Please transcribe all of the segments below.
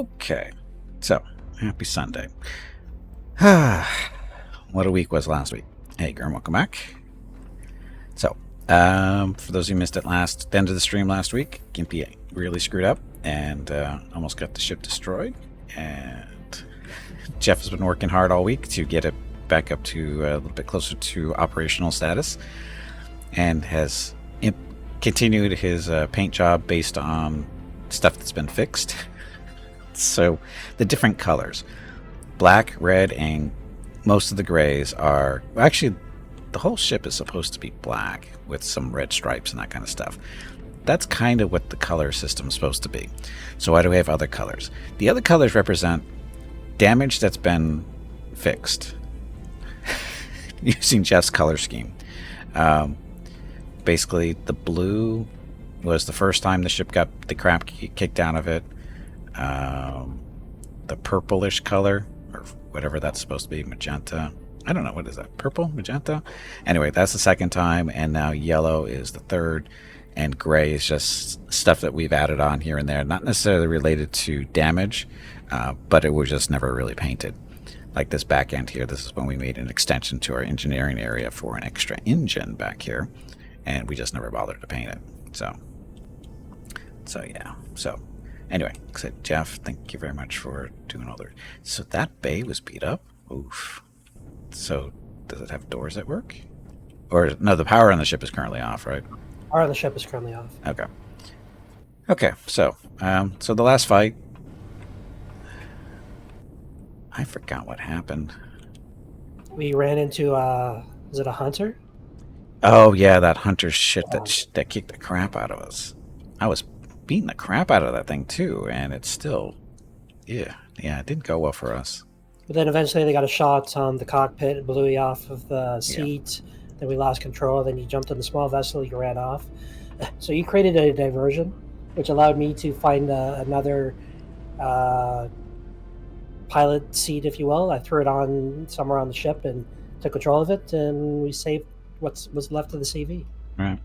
Okay, so happy Sunday. What a week was last week. Hey, Gurm, welcome back. So, for those who missed it the end of the stream last week, Gimpy really screwed up and almost got the ship destroyed. And Jeff has been working hard all week to get it back up to a little bit closer to operational status, and has continued his paint job based on stuff that's been fixed. So the different colors, black, red, and most of the grays are actually, the whole ship is supposed to be black with some red stripes and that kind of stuff. That's kind of what the color system is supposed to be. So why do we have other colors? The other colors represent damage that's been fixed using Jeff's color scheme. Basically, the blue was the first time the ship got the crap kicked out of it. The purplish color, or whatever that's supposed to be, magenta. I don't know, what is that? Purple? Magenta? Anyway, that's the second time, and now yellow is the third, and gray is just stuff that we've added on here and there, not necessarily related to damage, but it was just never really painted. Like this back end here, this is when we made an extension to our engineering area for an extra engine back here, and we just never bothered to paint it. So yeah. So anyway, like I said, Jeff, thank you very much for doing all the... So that bay was beat up? Oof. So does it have doors that work? Or no, the power on the ship is currently off, right? Power on the ship is currently off. Okay. Okay, so so the last fight, I forgot what happened. We ran into is it a hunter? Oh yeah, that hunter shit that kicked the crap out of us. I was beating the crap out of that thing too, and it's still, yeah, it didn't go well for us. But then eventually they got a shot on the cockpit, it blew you off of the seat. Yeah. Then we lost control. Then you jumped in the small vessel, you ran off. So you created a diversion, which allowed me to find another pilot seat, if you will. I threw it on somewhere on the ship and took control of it, and we saved what was left of the CV. Right.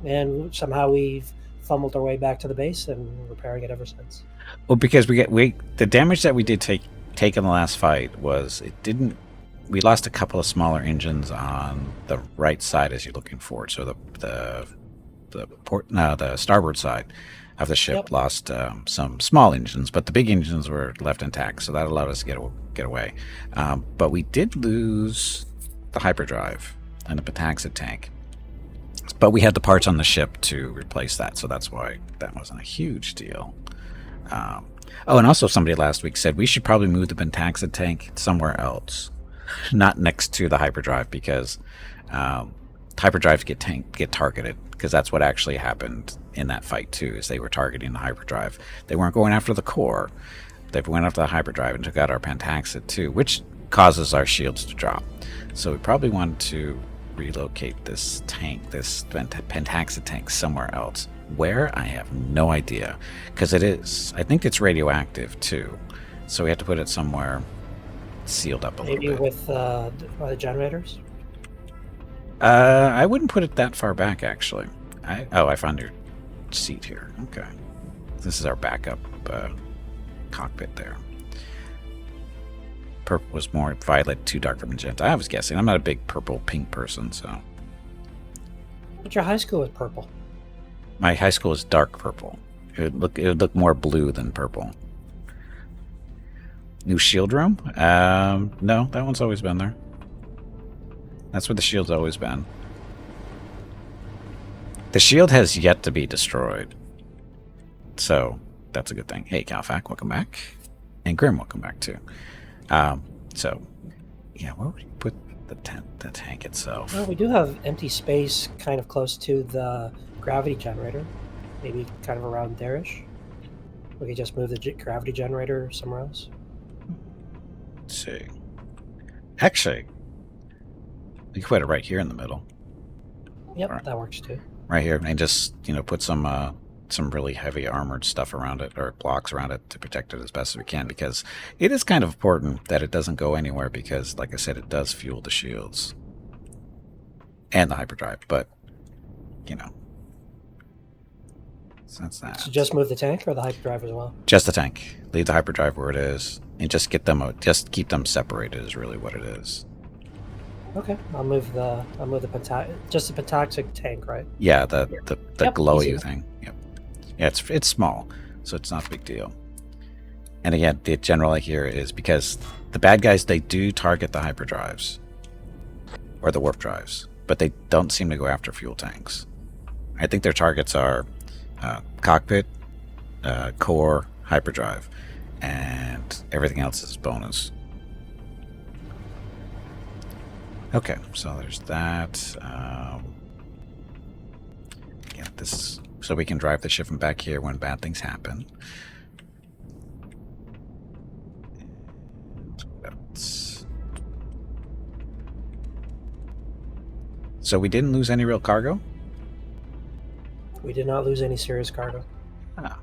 And somehow we've fumbled our way back to the base, and we're repairing it ever since. Well, because the damage that we did take in the last fight was we lost a couple of smaller engines on the right side as you're looking forward. So the starboard side of the ship lost some small engines, but the big engines were left intact, so that allowed us to get away. But we did lose the hyperdrive and the pentaxid tank. But we had the parts on the ship to replace that, so that's why that wasn't a huge deal. And also somebody last week said we should probably move the pentaxid tank somewhere else, not next to the hyperdrive, because hyperdrives get targeted, because that's what actually happened in that fight too, is they were targeting the hyperdrive. They weren't going after the core. They went after the hyperdrive and took out our pentaxid too, which causes our shields to drop. So we probably wanted to relocate this tank, this pentaxid tank, somewhere else. Where? I have no idea, because I think it's radioactive too, so we have to put it somewhere sealed up a little bit. Maybe with the generators? I wouldn't put it that far back, actually. I found your seat here. Okay. This is our backup cockpit there. Purple was more violet, too dark for magenta. I was guessing. I'm not a big purple-pink person, so... But your high school was purple. My high school is dark purple. It would look more blue than purple. New shield room? No, that one's always been there. That's where the shield's always been. The shield has yet to be destroyed. So, that's a good thing. Hey, Calfac, welcome back. And Grim, welcome back, too. So, yeah, where would you put the tank itself? Well, we do have empty space kind of close to the gravity generator. Maybe kind of around there-ish. We could just move the gravity generator somewhere else. Let's see. Actually, we could put it right here in the middle. Yep, that works too. Right here, and just, put some really heavy armored stuff around it, or blocks around it, to protect it as best as we can, because it is kind of important that it doesn't go anywhere, because, like I said, it does fuel the shields and the hyperdrive, but, so that's that. So just move the tank or the hyperdrive as well? Just the tank. leave the hyperdrive where it is, and just keep them separated is really what it is. Okay, I'll move the just the pentaxic tank, right? Yeah, the Yep, glowy easy. thing. Yep. Yeah, it's small, so it's not a big deal. And again, the general here is because the bad guys, they do target the hyperdrives or the warp drives, but they don't seem to go after fuel tanks. I think their targets are cockpit, core, hyperdrive, and everything else is bonus. Okay, so there's that. Yeah, this so we can drive the ship from back here when bad things happen. So we didn't lose any real cargo? We did not lose any serious cargo. Ah.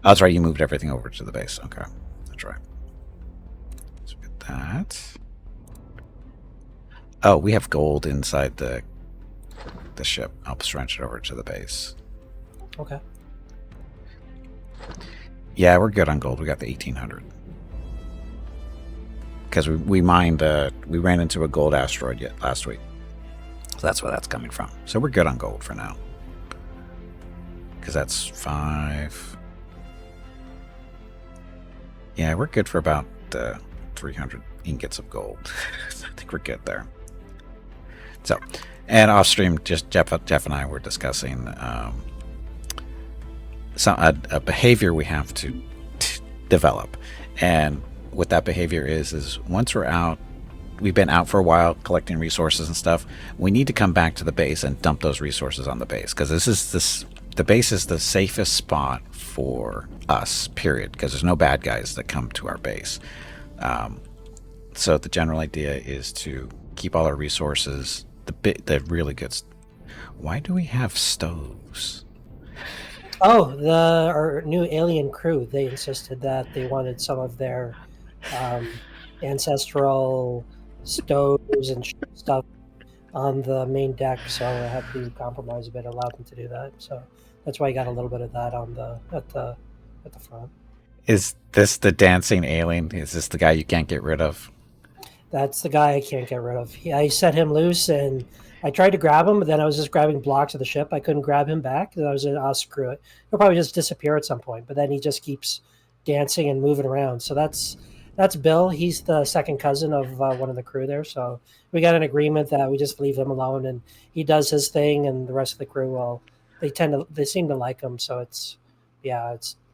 Oh, that's right, you moved everything over to the base. Okay, that's right. Let's get that. Oh, we have gold inside the ship. I'll stretch it over to the base. Okay. Yeah, we're good on gold. We got the 1800. Because we mined, we ran into a gold asteroid last week. So that's where that's coming from. So we're good on gold for now. Because that's 5. Yeah, we're good for about 300 ingots of gold. I think we're good there. So, and off stream, just Jeff and I were discussing a behavior we have to develop. And what that behavior is once we're out, we've been out for a while collecting resources and stuff, we need to come back to the base and dump those resources on the base, because the base is the safest spot for us, period, because there's no bad guys that come to our base. So the general idea is to keep all our resources, the really good. Why do we have stoves? Oh, our new alien crew, they insisted that they wanted some of their ancestral stoves and stuff on the main deck, so I had to compromise a bit, allow them to do that. So that's why I got a little bit of that on at the front. Is this the dancing alien? Is this the guy you can't get rid of? That's the guy I can't get rid of. I set him loose, and I tried to grab him, but then I was just grabbing blocks of the ship. I couldn't grab him back, and I was like, "Oh, screw it. He'll probably just disappear at some point." But then he just keeps dancing and moving around. So that's Bill. He's the second cousin of one of the crew there. So we got an agreement that we just leave him alone, and he does his thing, and the rest of the crew, well, they seem to like him. So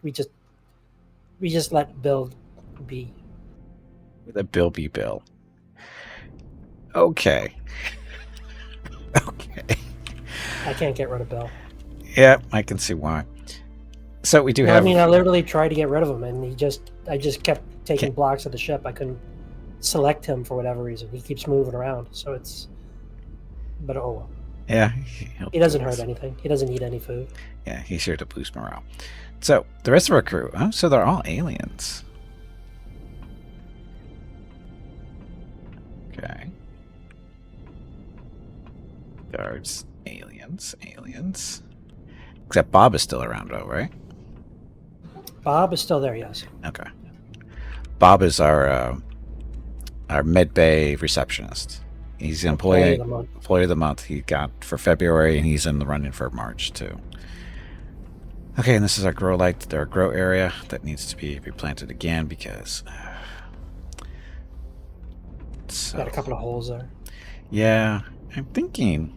we just let Bill be. Let Bill be Bill. Okay. Okay. I can't get rid of Bill. Yeah, I can see why. So we do have. I mean, I literally tried to get rid of him, and I just kept taking blocks of the ship. I couldn't select him for whatever reason. He keeps moving around, so it's. But oh well. Yeah. He doesn't hurt anything. He doesn't eat any food. Yeah, he's here to boost morale. So the rest of our crew, so they're all aliens. Okay. Guards, aliens. Except Bob is still around, though, right? Bob is still there, yes. Okay. Bob is our med bay receptionist. He's employee of the month he got for February, and he's in the running for March too. Okay, and this is our grow area that needs to be replanted again because got a couple of holes there. Yeah, I'm thinking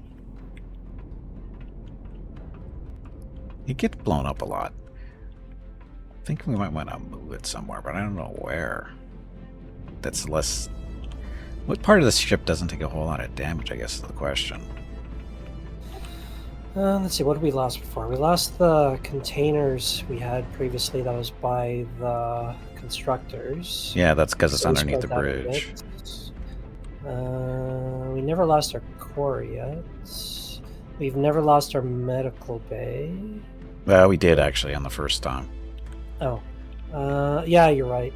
it gets blown up a lot. I think we might want to move it somewhere, but I don't know where. That's less. What part of the ship doesn't take a whole lot of damage, I guess, is the question. Let's see, what did we lost before? We lost the containers we had previously that was by the constructors. Yeah, that's because it's underneath the bridge. We never lost our core yet. We've never lost our medical bay. Well, we did actually on the first time. Oh. Yeah, you're right.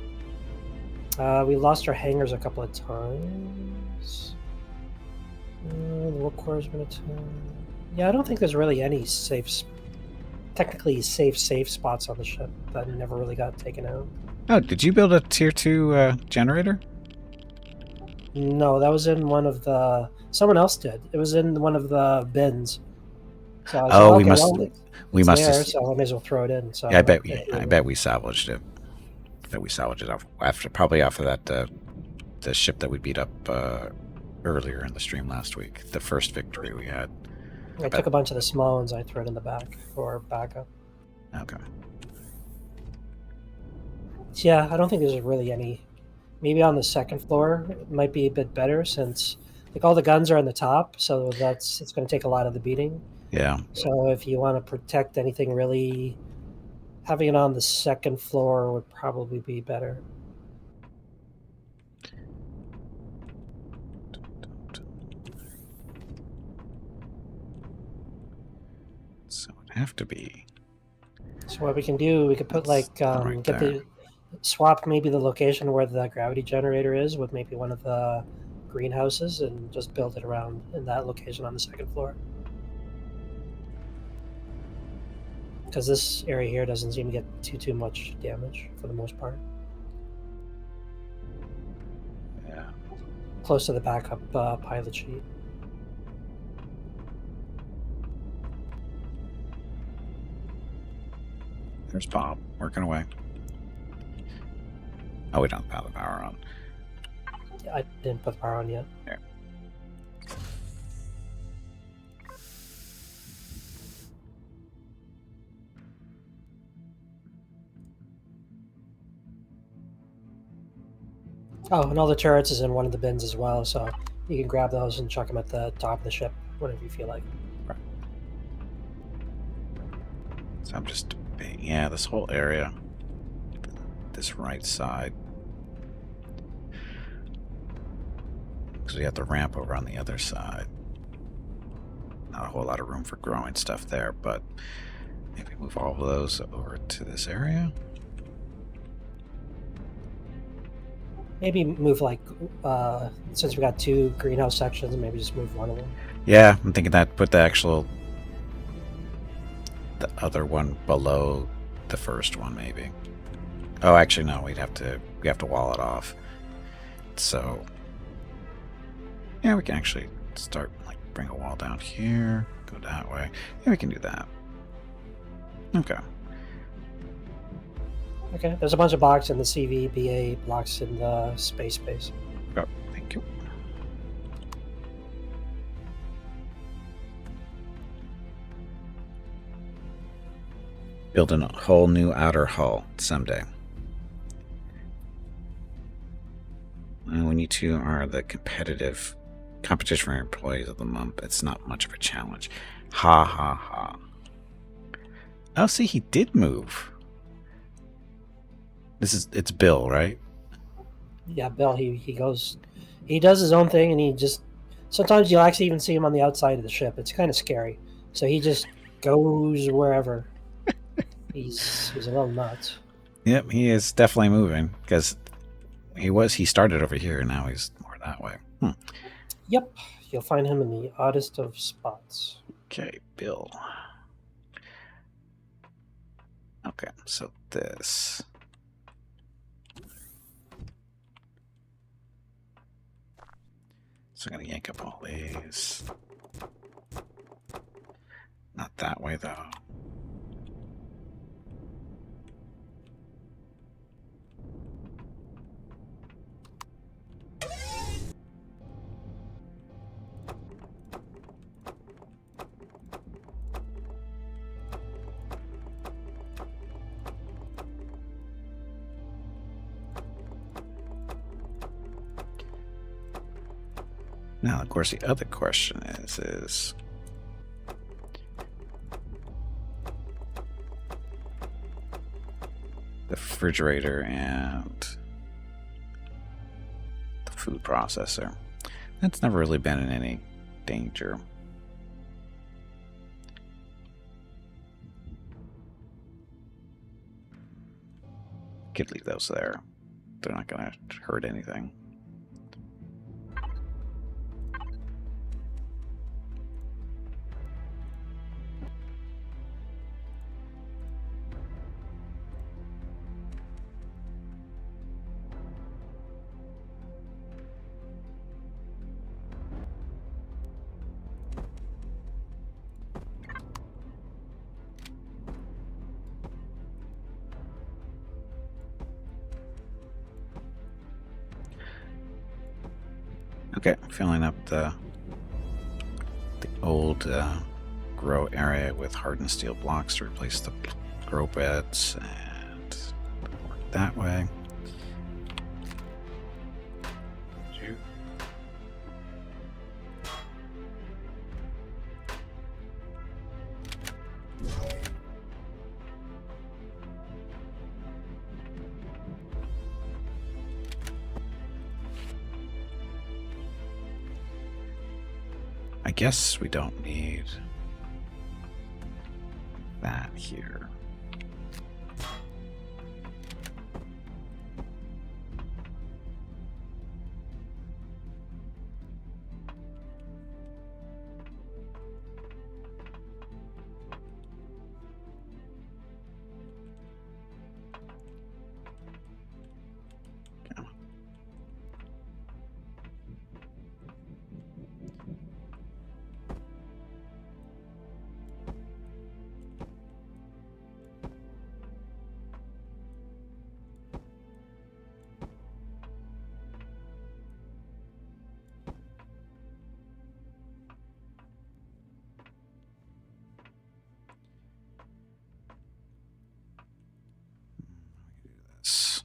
We lost our hangars a couple of times. The work core has been attacked. Yeah, I don't think there's really any safe technically safe spots on the ship that never really got taken out. Oh, did you build a tier 2 generator? No, that was in one of the. Someone else did. It was in one of the bins. So I was like, Oh, okay, well, we it's must there, have. so I may as well throw it in. So Yeah, I bet we salvaged it. That we salvaged it off after probably off of that the ship that we beat up earlier in the stream last week. The first victory we had. I took a bunch of the small ones. I threw it in the back for backup. Okay. So yeah, I don't think there's really any. Maybe on the second floor it might be a bit better since like all the guns are on the top, so it's going to take a lot of the beating. Yeah. So if you want to protect anything really, having it on the second floor would probably be better. So it'd have to be. So what we can do, we could put like right get there. the swap maybe the location where the gravity generator is with maybe one of the greenhouses and just build it around in that location on the second floor. Because this area here doesn't seem to get too much damage for the most part. Yeah. Close to the backup pilot sheet. There's Bob working away. Oh, we don't have the power on. Yeah, I didn't put the power on yet. There. Oh, and all the turrets is in one of the bins as well, so you can grab those and chuck them at the top of the ship whenever you feel like. Right. So I'm just, yeah, this whole area, this right side, because we have the ramp over on the other side. Not a whole lot of room for growing stuff there, but maybe move all of those over to this area. Maybe move like, since we got two greenhouse sections, maybe just move one of them. Yeah, I'm thinking that put the other one below the first one, maybe. Oh, actually, no, we have to wall it off. So, yeah, we can actually start, like, bring a wall down here, go that way. Yeah, we can do that. Okay. Okay, there's a bunch of blocks in the CVBA blocks in the space. Oh, thank you. Building a whole new outer hull someday. And when you two are the competition for employees of the month, it's not much of a challenge. Ha ha ha. Oh, see, he did move. It's Bill, right? Yeah, Bill, he goes, he does his own thing, and he just, sometimes you'll actually even see him on the outside of the ship. It's kind of scary. So he just goes wherever. He's a little nuts. Yep, he is definitely moving, because he started over here, and now he's more that way. Yep, you'll find him in the oddest of spots. Okay, Bill. Okay, so this. So I'm going to yank up all these. Not that way, though. Now, of course, the other question is the refrigerator and the food processor. That's never really been in any danger. Could leave those there. They're not going to hurt anything. Okay, filling up the old grow area with hardened steel blocks to replace the grow beds, and work that way. I guess we don't need that here. This.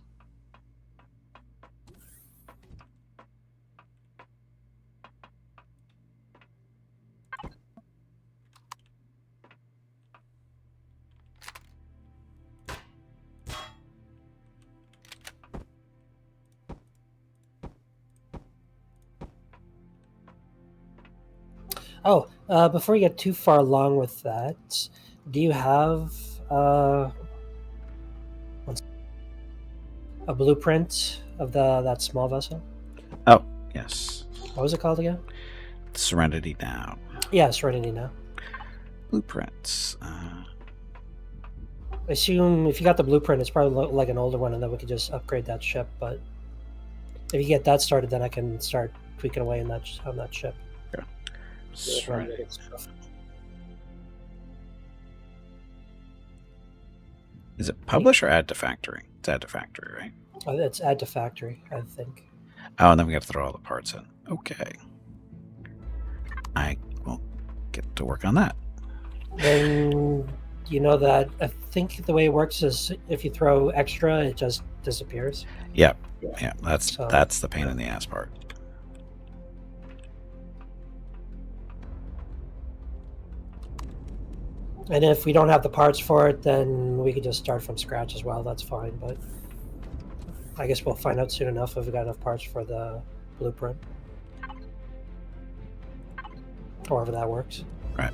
Oh, before we get too far along with that, do you have a blueprint of that small vessel? Oh, yes. What was it called again? Serenity now. Yeah, Serenity now. Blueprints. I assume if you got the blueprint, it's probably like an older one, and then we could just upgrade that ship. But if you get that started, then I can start tweaking away on that ship. Yeah. Serenity. Is it publish or add to factory? It's add to factory, right? It's add to factory, I think. Oh, and then we got to throw all the parts in. Okay. I will get to work on that. Then you know that I think the way it works is if you throw extra, it just disappears. Yep. Yeah, that's the pain in the ass part. And if we don't have the parts for it, then we could just start from scratch as well. That's fine, but I guess we'll find out soon enough if we got enough parts for the blueprint. However that works. Right.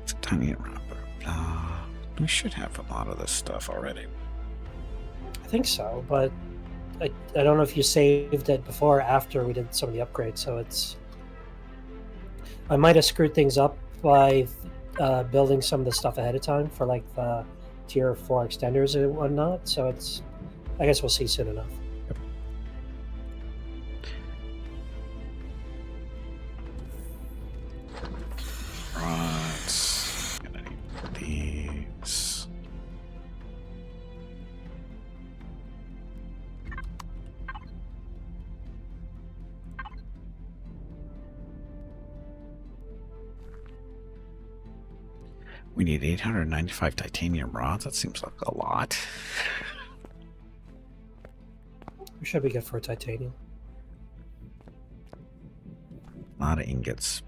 It's a tiny wrapper. We should have a lot of this stuff already. I think so, but I don't know if you saved it before or after we did some of the upgrades, so it's... I might have screwed things up by building some of the stuff ahead of time for like the tier 4 extenders and whatnot, so it's... I guess we'll see soon enough. Right. Gonna need these. We need 895 titanium rods. That seems like a lot. We should be good for titanium. A lot of ingots.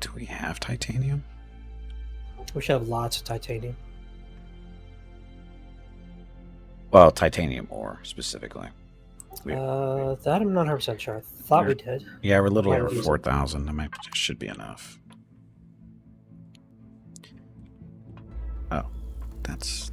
Do we have titanium? We should have lots of titanium. Well, titanium ore specifically. That I'm not 100% sure. I thought we did. Yeah, we're a little Yeah, over we- 4,000. That should be enough. Oh, that's...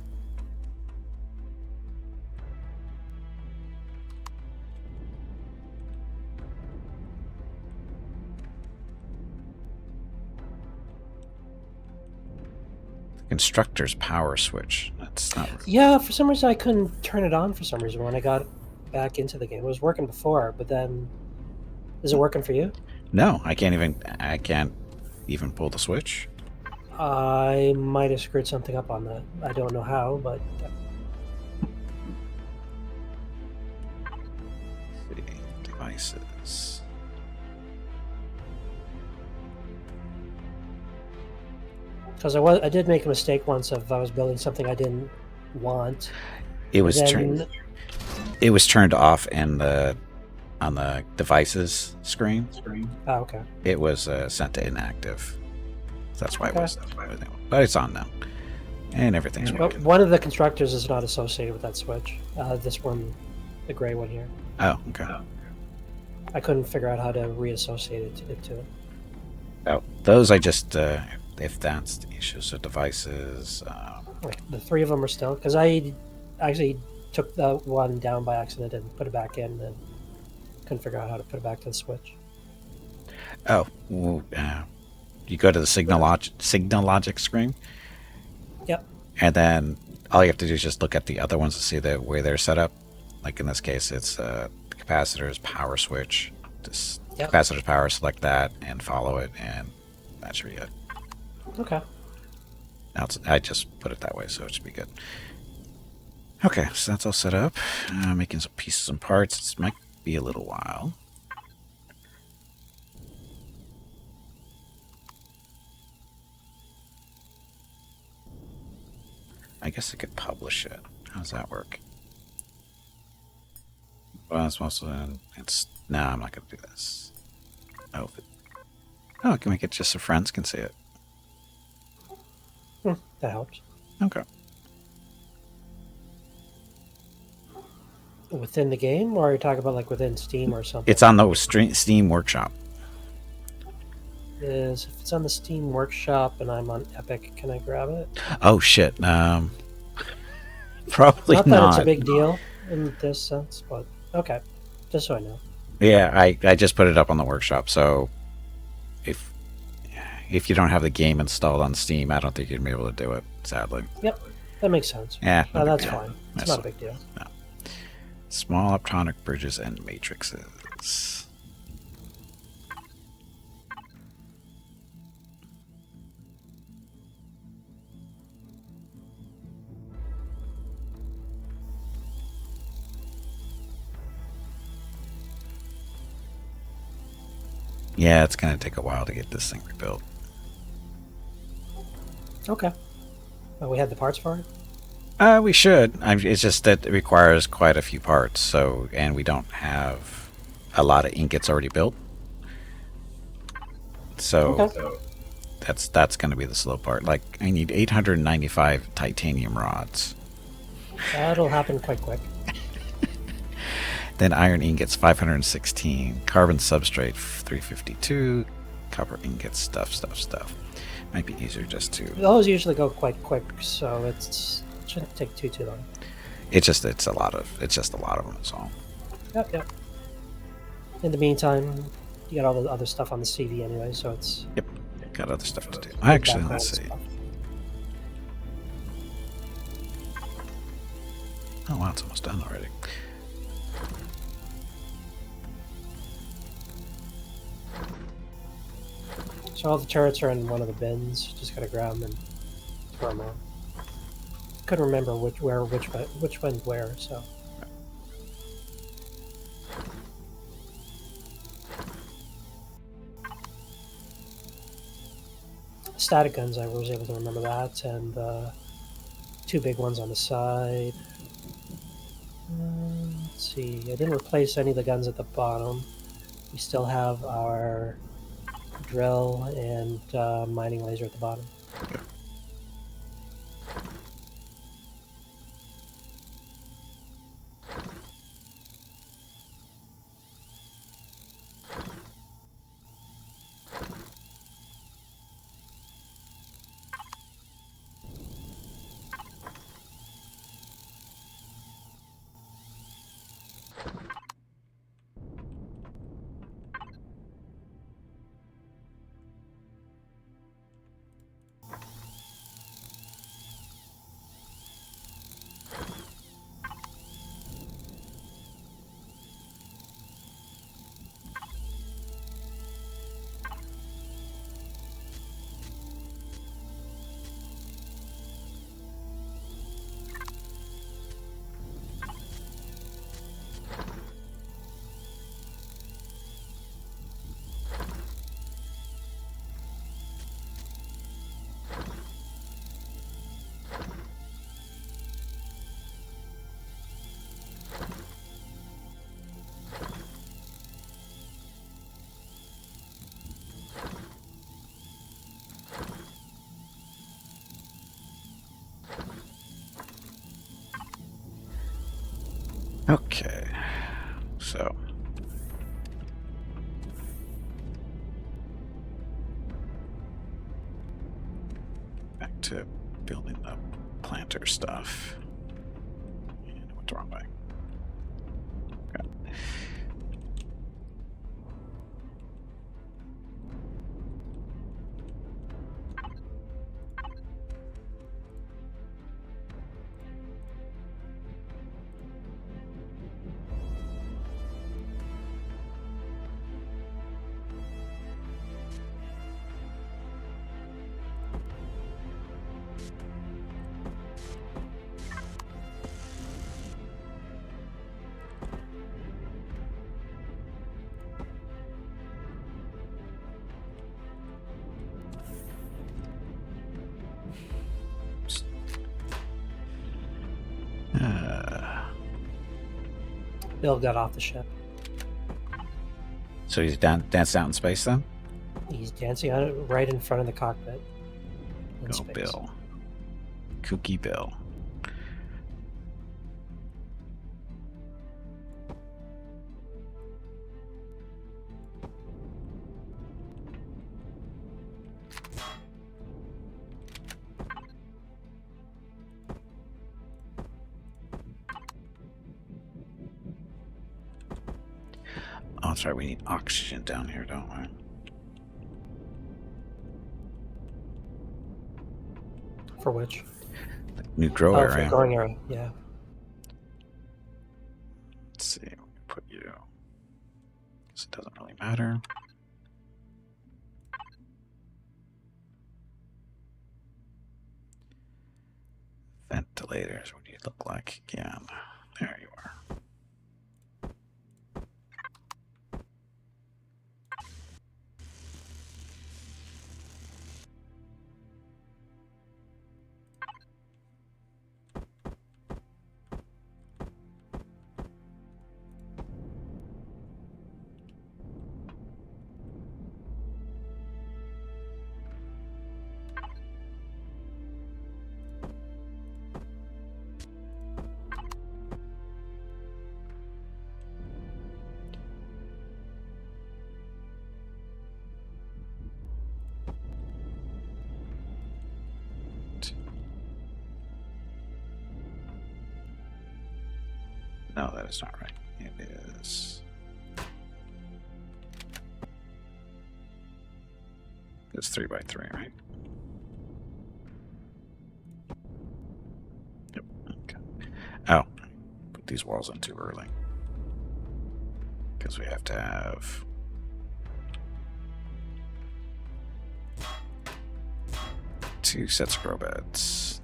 Constructor's power switch. That's not... Yeah, for some reason I couldn't turn it on for some reason when I got back into the game. It was working before, but then... Is it working for you? No, I can't even pull the switch. I might have screwed something up on that. I don't know how, but... Let's see. Devices. Because I did make a mistake once of I was building something I didn't want. It was Then- It was turned off in on the devices screen. Oh, okay. It was sent to inactive. So that's why Okay. it was. But it's on now, and everything's But working. one of the constructors is not associated with that switch. This one, the gray one here. Oh, okay. I couldn't figure out how to reassociate it to it. Oh, those I just if that's the issue. So devices. Like, the three of them are still... Because I actually took the one down by accident and put it back in and couldn't figure out how to put it back to the switch. Oh, well, you go to the signal logic screen. Yep. And then all you have to do is just look at the other ones to see the way they're set up. Like in this case, it's capacitor's power switch. Just Yep. capacitor's power, select that and follow it, and that should be it. Okay. Now I just put it that way, so it should be good. Okay, so that's all set up. Making some pieces and parts. This might be a little while. I guess I could publish it. How does that work? Well, it's also it's no, I'm not gonna do this. Oh, I can make it just so friends can see it. That helps. Okay. Within the game, or are you talking about like within Steam or something? It's on the Steam Workshop. If it's on the Steam Workshop and I'm on Epic, can I grab it? Oh shit. Probably Not not. that it's a big deal in this sense, but okay. Just so I know. Yeah, I just put it up on the Workshop, so if you don't have the game installed on Steam, I don't think you'd be able to do it, sadly. Yep, that makes sense. Yeah, no big That's deal. fine. It's That's not a big deal. Small optronic bridges and matrices. Yeah, it's going to take a while to get this thing rebuilt. Okay. Well, we had the parts for it? We should. It's just that it requires quite a few parts, so and we don't have a lot of ingots already built. So Okay. that's going to be the slow part. Like, I need 895 titanium rods. That'll happen quite quick. Then iron ingots 516, carbon substrate 352, copper ingots stuff. Might be easier just to. Those usually go quite quick, so it shouldn't take too long. It's just a lot of them. That's all. Yep. In the meantime, you got all the other stuff on the CD anyway, so it's Yep. Got other stuff to do. Actually, background let's see. stuff. Oh wow, it's almost done already. So all the turrets are in one of the bins. Just gotta grab them and throw them on. Couldn't remember which went where. So static guns, I was able to remember that, and two big ones on the side. Let's see. I didn't replace any of the guns at the bottom. We still have our drill and mining laser at the bottom. Okay, so back to building the planter stuff. And what's wrong way? Okay. Bill got off the ship. So he's dancing out in space then? He's dancing on it right in front of the cockpit. In Go space. Bill. Kooky Bill. Oh, that's right. We need oxygen down here, don't we? For which? New grow For area. growing area, yeah. Let's see. We can put you. Guess it doesn't really matter. Ventilators. What do you look like again? There you are. No, that is not right. It is. It's 3x3, right? Yep. Okay. Oh, put these walls in too early because we have to have. Two sets of grow beds.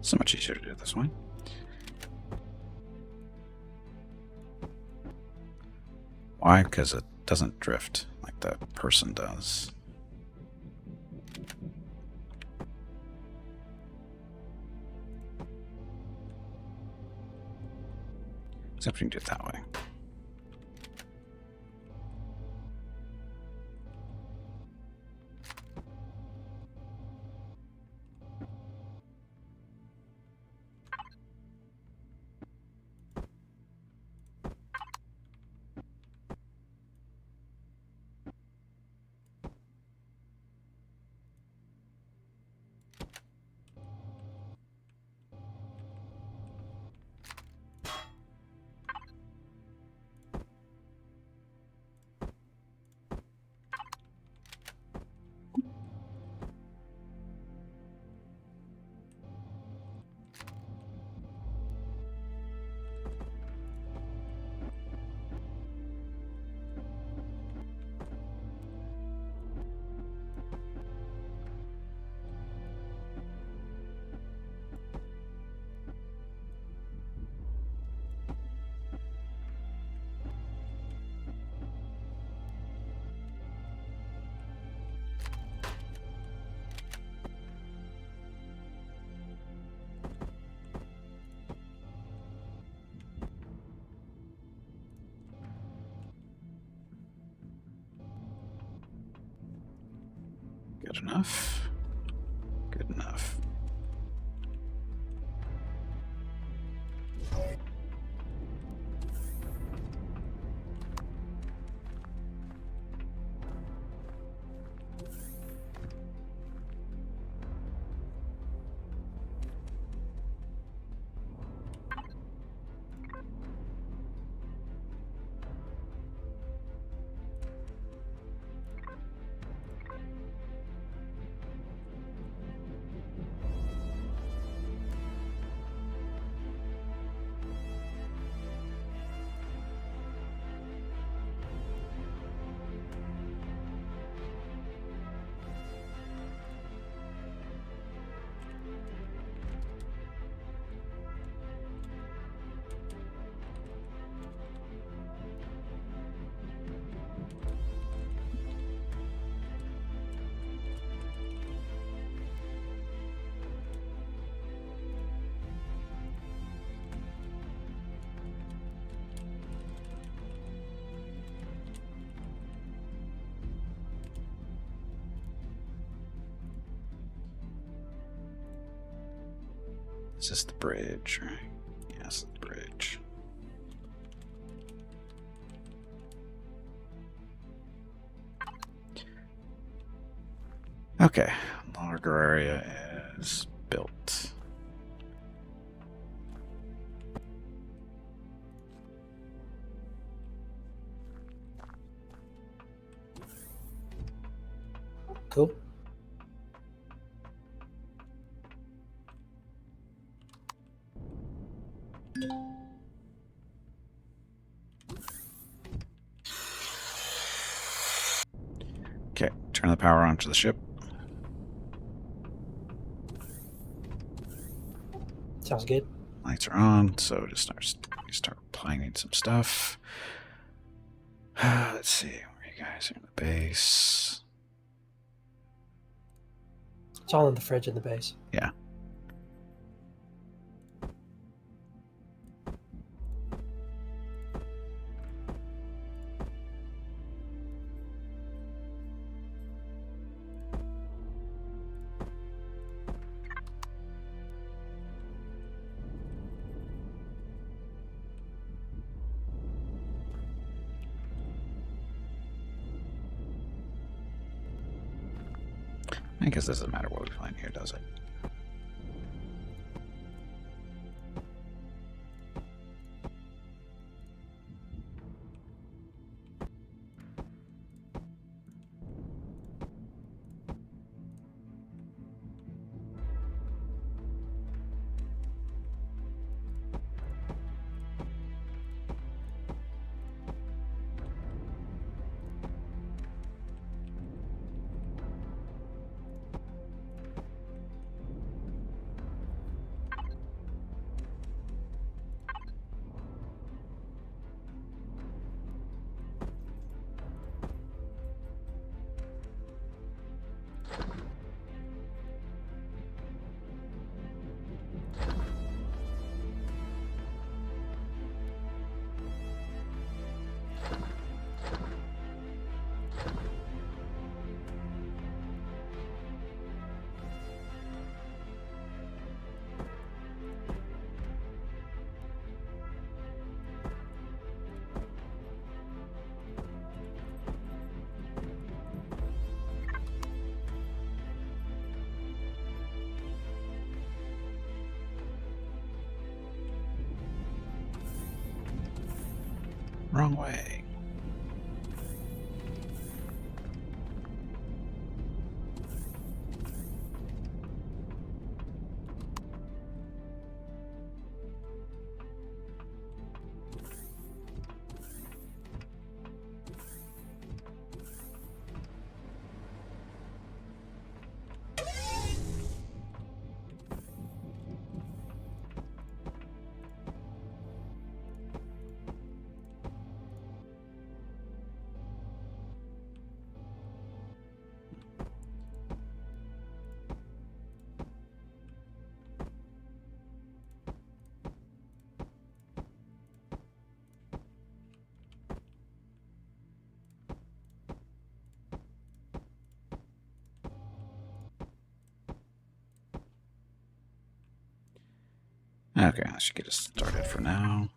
So much easier to do this way. Why? Because it doesn't drift like the person does. Except we can do it that way. Good enough. Good enough. Is this the bridge, right? Yes, the bridge. Okay, larger area is built. Cool. Okay, turn the power on to the ship. Sounds good. Lights are on, so just start planning some stuff. Let's see, where you guys are in the base. It's all in the fridge in the base. Yeah. I guess it doesn't matter what we find here, does it? Wrong way. Okay, that should get us started for now.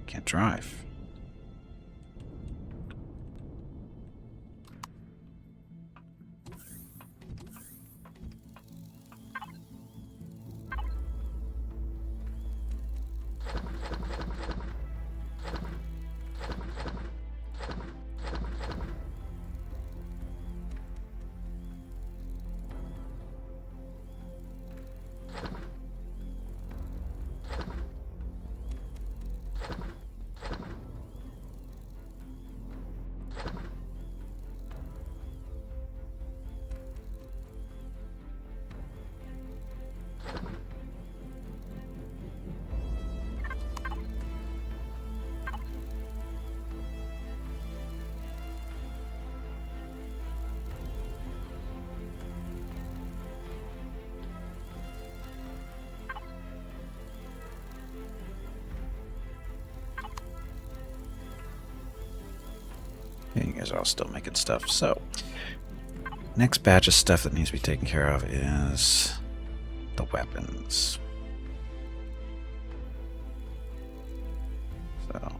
Can't drive. You guys are all still making stuff. So, next batch of stuff that needs to be taken care of is the weapons. So,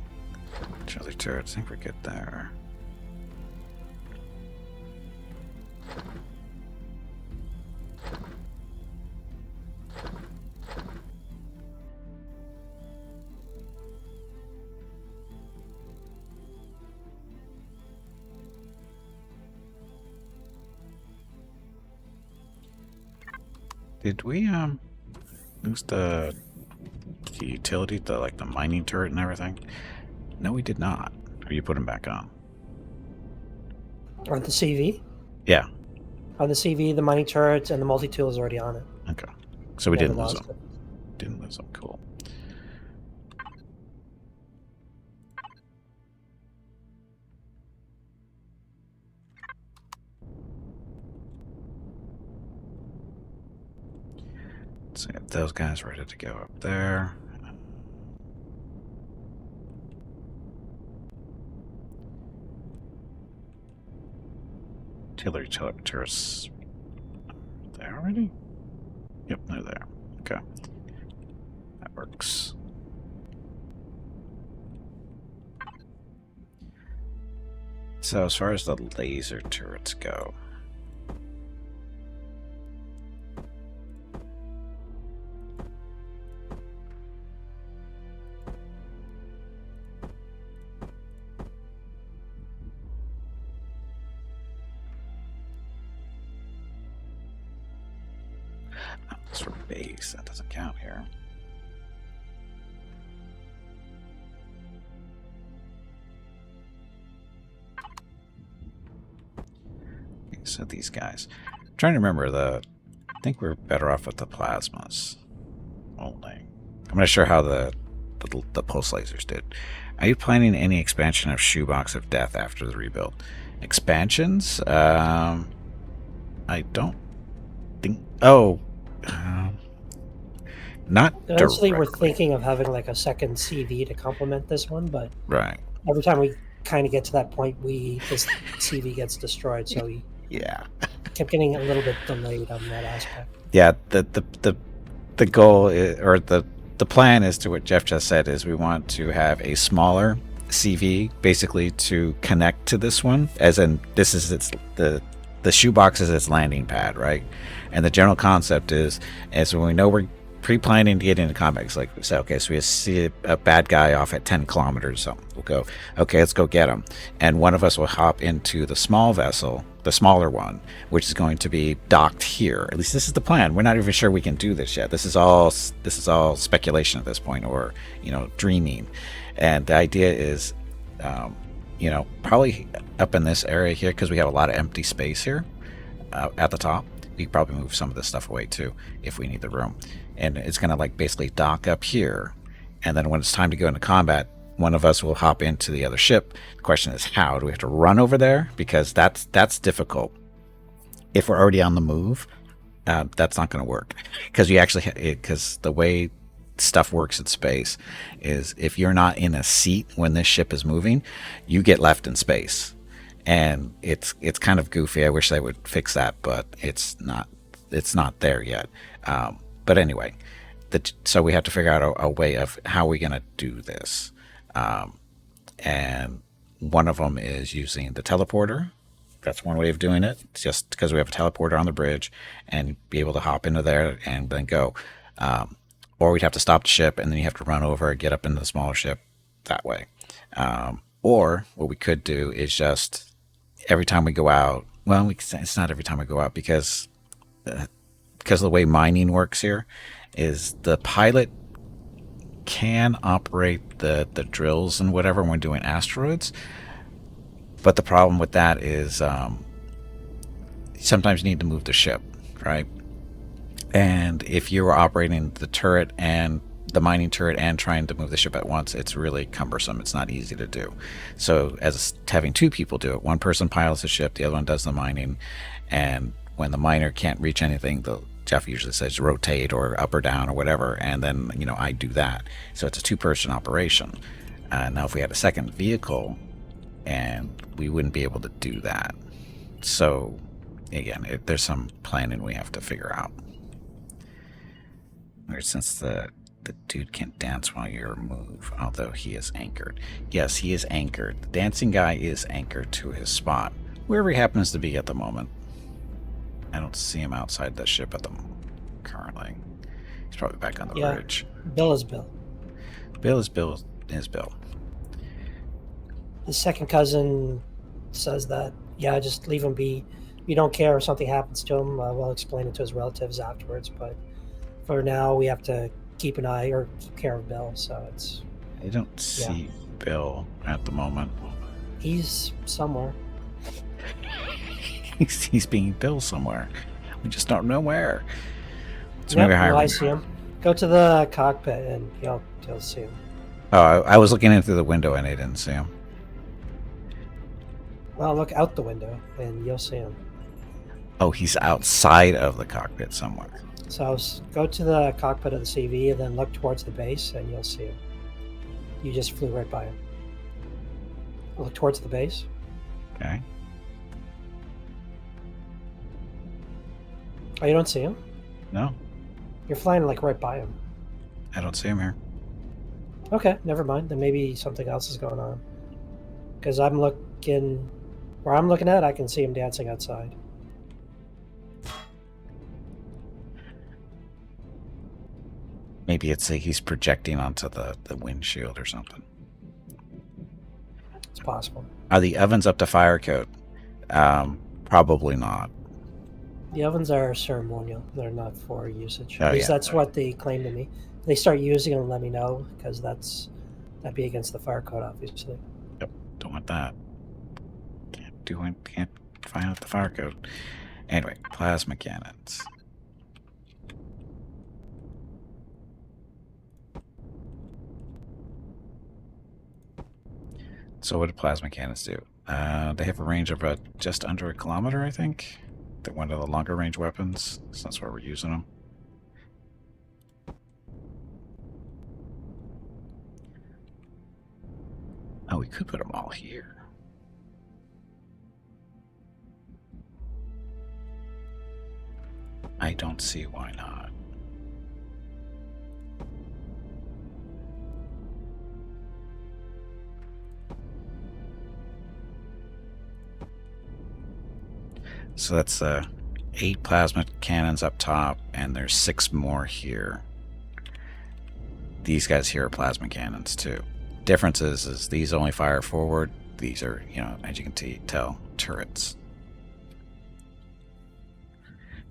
artillery turrets, I think we're good there. Did we lose the utility, like the mining turret and everything? No, we did not. Or you put them back on? On the CV? Yeah. On the CV, the mining turret and the multi-tool is already on it. Okay. So we didn't lose lost them. Didn't lose them. Cool. So we have those guys ready to go up there. Artillery turrets. There already? Yep, they're there. Okay. That works. So as far as the laser turrets go, that's for base. That doesn't count here. Okay, so these guys. I'm trying to remember I think we're better off with the plasmas only. I'm not sure how the the pulse lasers did. Are you planning any expansion of Shoebox of Death after the rebuild? Expansions? I don't think. Oh, not Eventually, we're directly. thinking of having like a second CV to complement this one, but Right. every time we kind of get to that point, this CV gets destroyed. So we Yeah. kept getting a little bit delayed on that aspect. Yeah. The goal is, or the plan is to what Jeff just said is we want to have a smaller CV basically to connect to this one, as in this is the shoebox is its landing pad, right? And the general concept is when we know we're pre-planning to get into combat, it's like we say, okay, so we see a bad guy off at 10 kilometers, so we'll go, okay, let's go get him, and one of us will hop into the small vessel, the smaller one, which is going to be docked here. At least this is the plan. We're not even sure we can do this yet. This is all speculation at this point, or dreaming. And the idea is probably up in this area here, because we have a lot of empty space here at the top. We could probably move some of this stuff away too if we need the room. And it's going to like basically dock up here, and then when it's time to go into combat, one of us will hop into the other ship. The question is, how do we have to run over there? Because that's difficult. If we're already on the move, that's not going to work, because because the way stuff works in space is if you're not in a seat when this ship is moving, you get left in space, and it's kind of goofy. I wish they would fix that, but it's not there yet. But anyway, so we have to figure out a way of how we're going to do this. And one of them is using the teleporter. That's one way of doing it. It's just because we have a teleporter on the bridge and be able to hop into there and then go. Or we'd have to stop the ship, and then you have to run over, get up into the smaller ship that way. Or what we could do is just every time we go out, well, it's not every time we go out, because of the way mining works here, is the pilot can operate the drills and whatever when we're doing asteroids. But the problem with that is sometimes you need to move the ship, right? And if you are operating the turret and the mining turret and trying to move the ship at once, it's really cumbersome. It's not easy to do. So as having two people do it, one person pilots the ship, the other one does the mining, and when the miner can't reach anything, Jeff usually says rotate or up or down or whatever, and then I do that. So it's a two-person operation. Now if we had a second vehicle, and we wouldn't be able to do that. So again, there's some planning we have to figure out. Since the dude can't dance while you move, although he is anchored. Yes, he is anchored. The dancing guy is anchored to his spot, wherever he happens to be at the moment. I don't see him outside the ship currently. He's probably back on the bridge. Bill is Bill. Bill is Bill. His second cousin says that, just leave him be. If you don't care if something happens to him, we'll explain it to his relatives afterwards. But for now, we have to keep an eye or keep care of Bill. So it's. I don't see Bill at the moment. He's somewhere. He's being Bill somewhere. We just don't know where. So maybe I see him. Go to the cockpit and you'll see him. Oh, I was looking in through the window and I didn't see him. Well, look out the window and you'll see him. Oh, he's outside of the cockpit somewhere. So go to the cockpit of the CV and then look towards the base and you'll see him. You just flew right by him. Look towards the base. Okay. Oh, you don't see him? No. You're flying like right by him. I don't see him here. Okay, never mind. Then maybe something else is going on. Because I'm looking... Where I'm looking at, I can see him dancing outside. Maybe it's he's projecting onto the windshield or something. It's possible. Are the ovens up to fire code? Probably not. The ovens are ceremonial. They're not for usage. Oh, At least that's what they claim to me. If they start using them, let me know, because that'd be against the fire code, obviously. Yep, don't want that. Can't find out the fire code. Anyway, plasma cannons. So what do plasma cannons do? They have a range of just under a kilometer, I think. They're one of the longer range weapons, so that's why we're using them. Oh, we could put them all here. I don't see why not. So that's 8 plasma cannons up top, and there's 6 more here. These guys here are plasma cannons too. Difference is these only fire forward. These are, you know, as you can tell, turrets.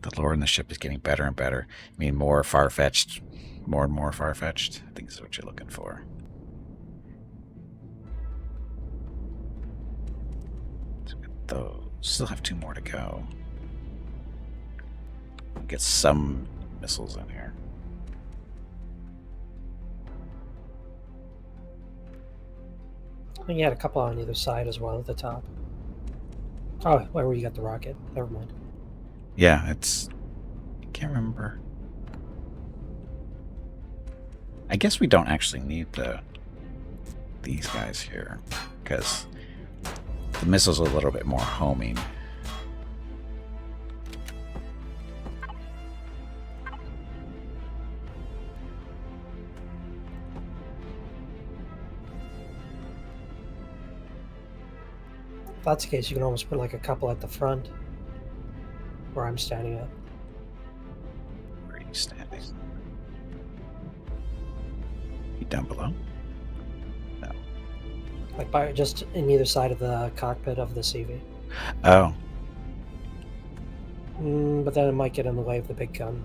The lore in the ship is getting better and better. I mean, more far-fetched, more and more far-fetched. I think that's what you're looking for. So those still have 2 more to go. Get some missiles in here. I think you had a couple on either side as well at the top. Oh, where you got the rocket? Never mind. Yeah, it's... I can't remember. I guess we don't actually need these guys here, because the missiles are a little bit more homing. If that's the case, you can almost put like a couple at the front, where I'm standing at. Where are you standing? You down below? No. Like by just in either side of the cockpit of the CV. Oh. But then it might get in the way of the big gun.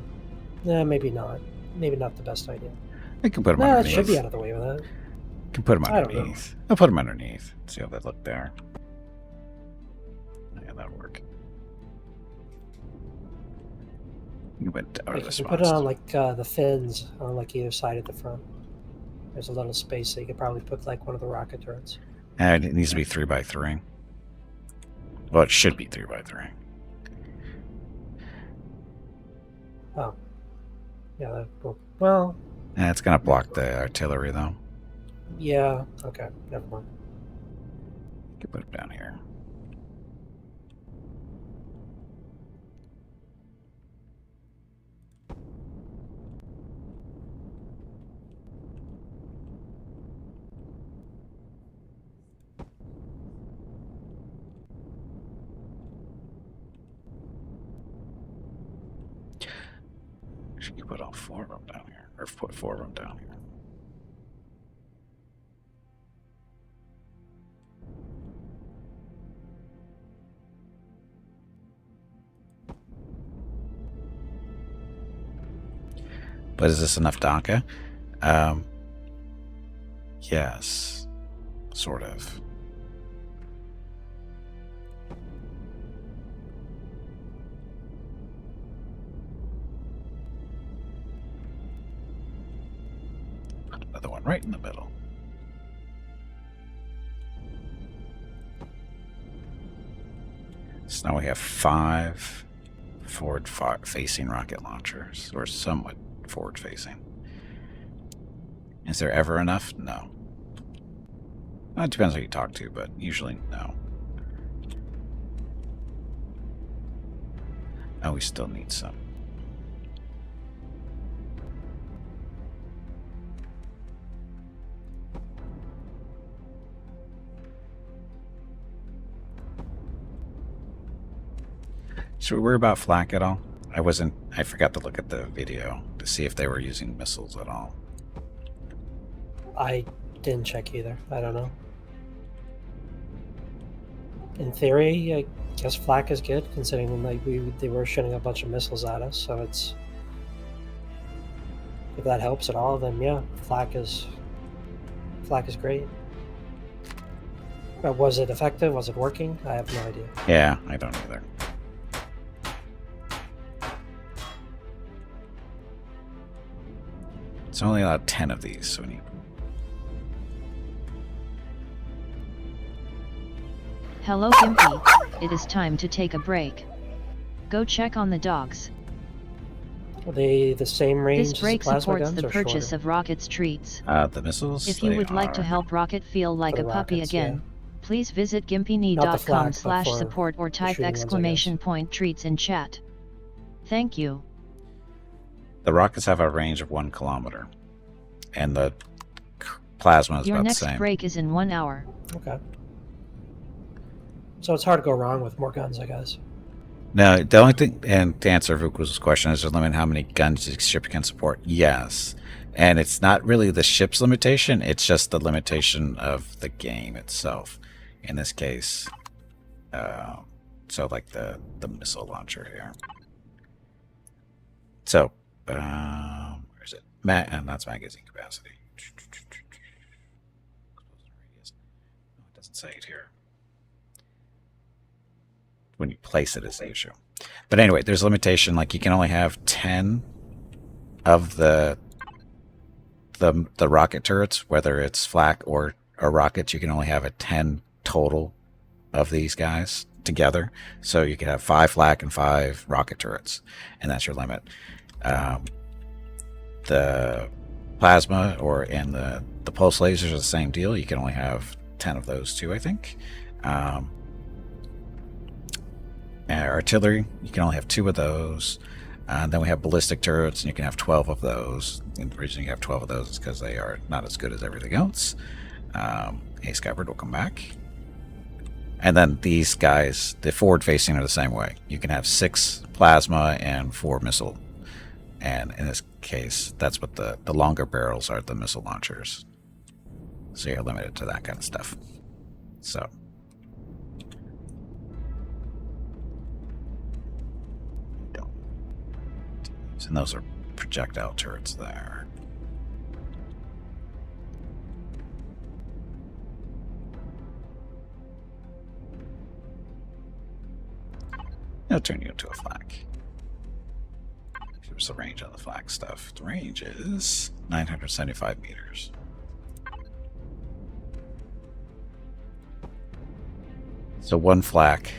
Nah, maybe not. Maybe not the best idea. We can put them No, it underneath. should be out of the way with that. Can put them I don't know. underneath. I'll put them underneath. See how they look there. Yeah, that'll work. You went out of Like, this you can put it on like the fins on like either side at the front. There's a little space, so you could probably put like one of the rocket turrets. And it needs to be 3x3. Well, it should be 3x3. Oh, yeah. That, well, And it's gonna block the artillery though. yeah. Okay, never mind. You can put it down here. You put all 4 of them down here, or put 4 of them down here. But is this enough Donka? Yes, sort of. Put another one right in the middle. So now we have 5 forward-facing rocket launchers, or somewhat forward-facing. Is there ever enough? No. Well, it depends who you talk to, but usually no. Oh, we still need some. Should we worry about flak at all? I forgot to look at the video to see if they were using missiles at all. I didn't check either. I don't know. In theory, I guess flak is good, considering like they were shooting a bunch of missiles at us. So it's, if that helps at all, then yeah, flak is great. But was it effective? Was it working? I have no idea. Yeah, I don't either. It's only allowed 10 of these, so we need Hello Gimpy, it is time to take a break. Go check on the dogs. Are they the same range This break as the plasma supports guns the or purchase shorter? of Rocket's treats. The missiles. If you they would like to are- help Rocket feel like the a puppy rockets, again, please visit Not the flak, but for gimpyknee.com/support or the type shooting ones, I guess. !treats in chat. Thank you. The rockets have a range of 1 kilometer, and the plasma is Your about the next same. break is in 1 hour. Okay. So it's hard to go wrong with more guns, I guess. No, the only thing, and to answer Vuku's question, is to limit how many guns the ship can support. Yes. And it's not really the ship's limitation, it's just the limitation of the game itself. In this case, so like the missile launcher here. So, where is it? And that's magazine capacity. It doesn't say it here. When you place it is the issue. But anyway, there's a limitation, like you can only have 10 of the rocket turrets, whether it's flak or rockets. You can only have 10 total of these guys together. So you can have 5 flak and 5 rocket turrets, and that's your limit. The plasma and the pulse lasers are the same deal. You can only have 10 of those too, I think. Artillery, you can only have 2 of those. Then we have ballistic turrets, and you can have 12 of those. And the reason you have 12 of those is because they are not as good as everything else. Hey, Skybird will come back. And then these guys, the forward-facing, are the same way. You can have 6 plasma and 4 missile. And in this case, that's what the longer barrels are, the missile launchers. So you're limited to that kind of stuff. So... and those are projectile turrets there. I'll turn you into a flak. Here's the range on the flak stuff. The range is 975 meters. So 1 flak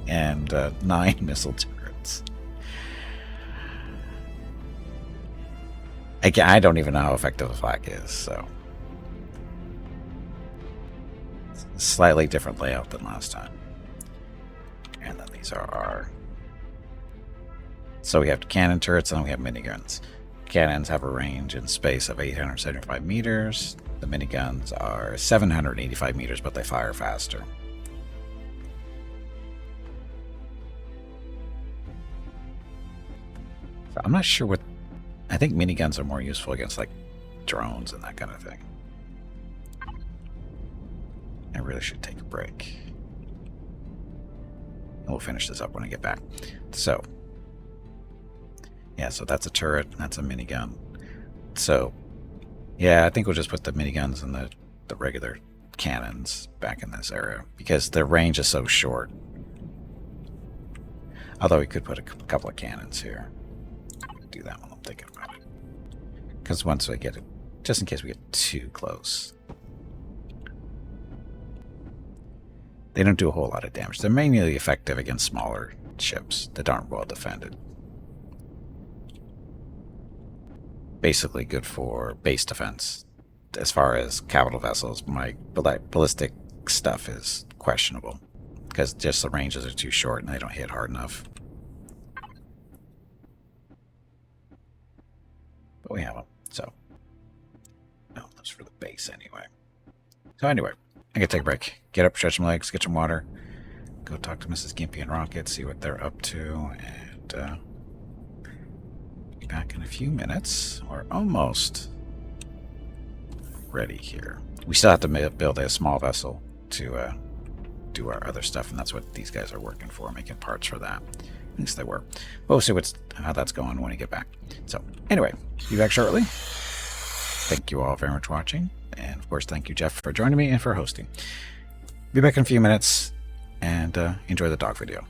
and 9 missile turrets. Again, I don't even know how effective a flak is, so it's a slightly different layout than last time. And then these are our... So we have cannon turrets, and then we have miniguns. Cannons have a range in space of 875 meters. The miniguns are 785 meters, but they fire faster. So I'm not sure what... I think miniguns are more useful against, like, drones and that kind of thing. I really should take a break. And we'll finish this up when I get back. So, yeah, so that's a turret, and that's a minigun. So, yeah, I think we'll just put the miniguns and the regular cannons back in this area, because their range is so short. Although we could put a couple of cannons here. Do that while I'm thinking about it. Because once we get it, just in case we get too close. They don't do a whole lot of damage. They're mainly effective against smaller ships that aren't well defended. Basically good for base defense. As far as capital vessels, my ballistic stuff is questionable. Because just the ranges are too short and they don't hit hard enough. But we have them, so. No, that's for the base anyway. So anyway, I gotta take a break. Get up, stretch my legs, get some water. Go talk to Mrs. Gimpy and Rocket, see what they're up to, and be back in a few minutes. We're almost ready here. We still have to build a small vessel to do our other stuff, and that's what these guys are working for, making parts for that. At least they were. But we'll see how that's going when we get back. So anyway, be back shortly. Thank you all very much for watching. And of course, thank you, Jeff, for joining me and for hosting. Be back in a few minutes, and enjoy the dog video.